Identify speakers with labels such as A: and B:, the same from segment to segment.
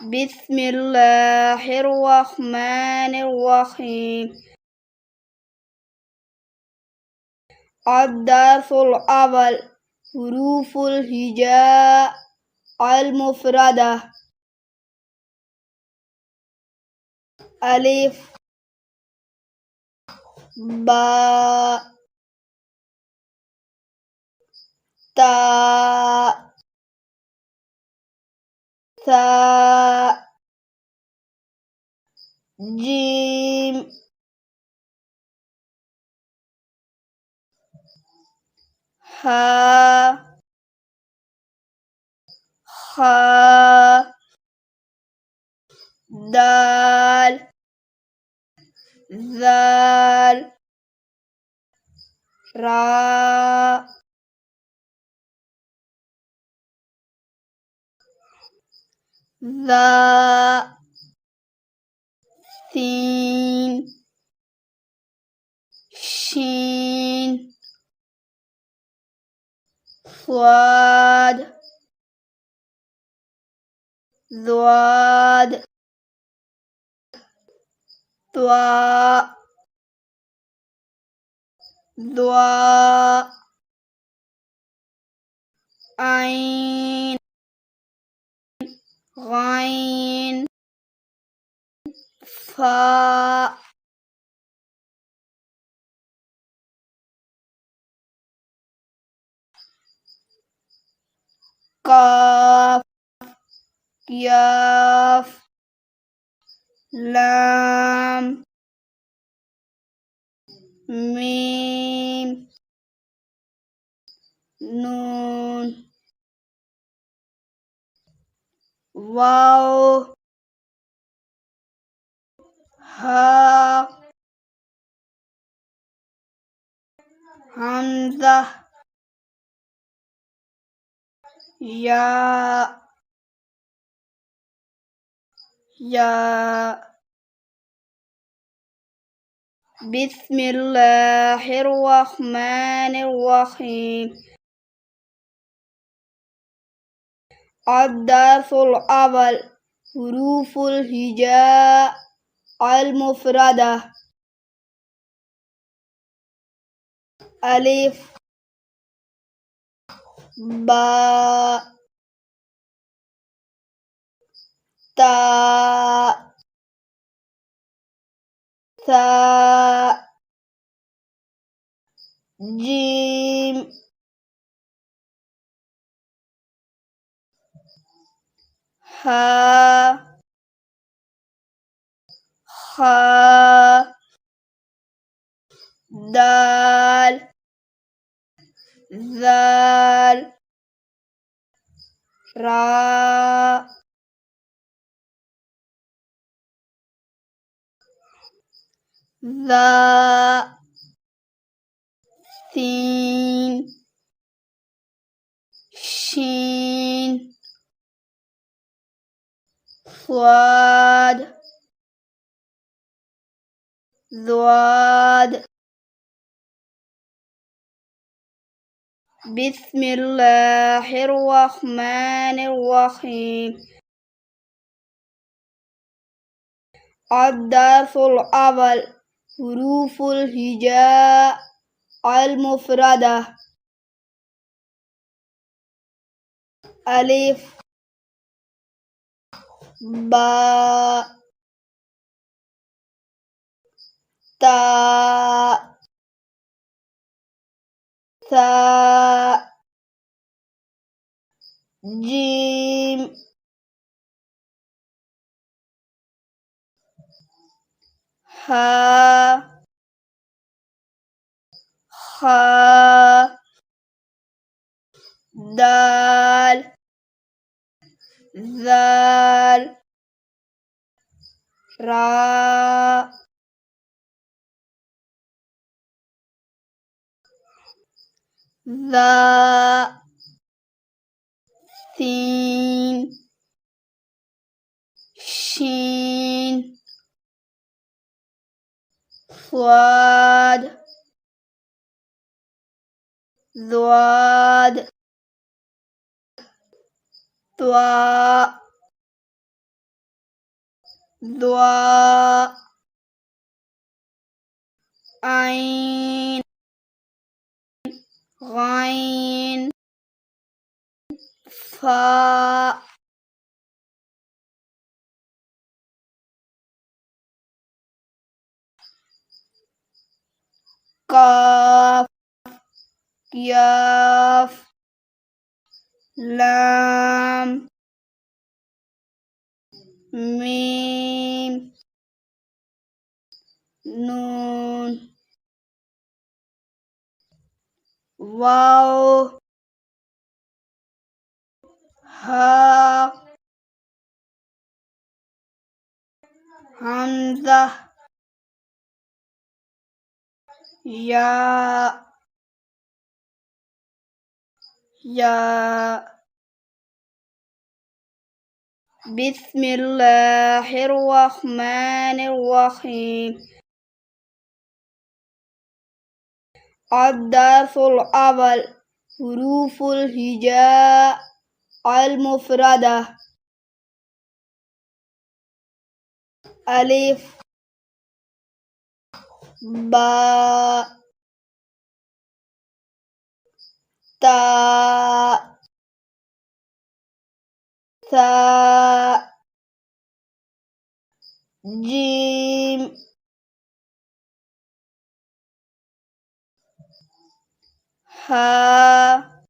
A: بسم الله الرحمن الرحيم. الدرس الأول حروف الهجاء المفردة. ألف باء تاء ثاء جيم ها خاء دال ذال را ذا سين شين صاد ضاد ضاء ضاء عين غين فاء قاف ياف لام ميم نون واو ها همزة يا بسم الله الرحمن الرحيم. الدرس الأول حروف الهجاء المفردة. ألف باء تاء ثاء جيم ها خاء دال ذال را ذا سين شين صاد ضاد. بسم الله الرحمن الرحيم. الدرس الأول حروف الهجاء المفردة. ألف باء تاء ثاء جيم ها خاء دال ذال را ذا سين شين صاد ضاد ضاء ضاء عين غين فاء قاف ياف لام ميم نون واو ها همزة يا بسم الله الرحمن الرحيم الدرس الأول حروف الهجاء المفردة ألف باء تاء ثاء جيم ها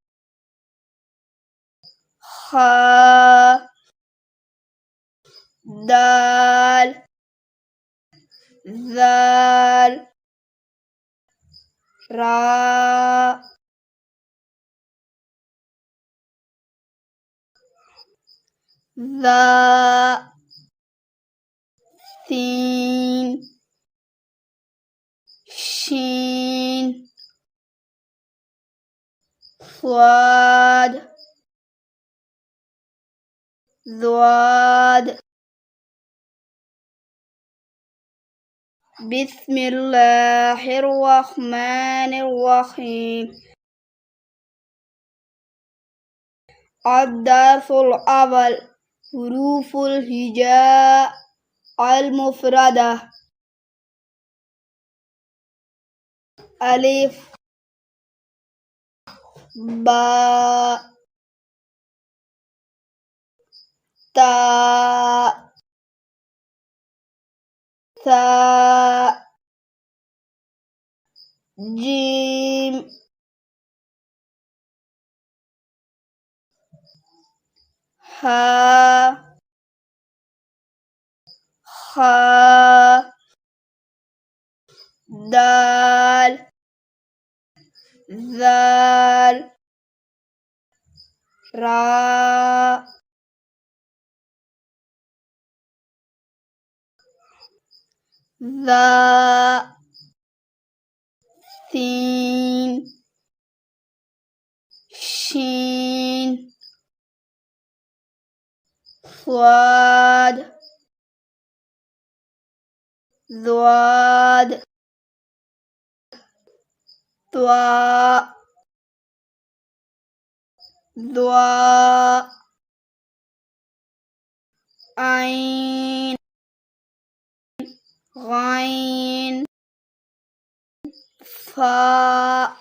A: خاء دال ذال راء ذا سين شين صاد ضاد بسم الله الرحمن الرحيم الدرس الأول حروف الهجاء المفردة ألف باء تاء ثاء جيم ها خاء دال ذال راء ذا سين شين صاد ضاد طاء ضاء عين غين فاء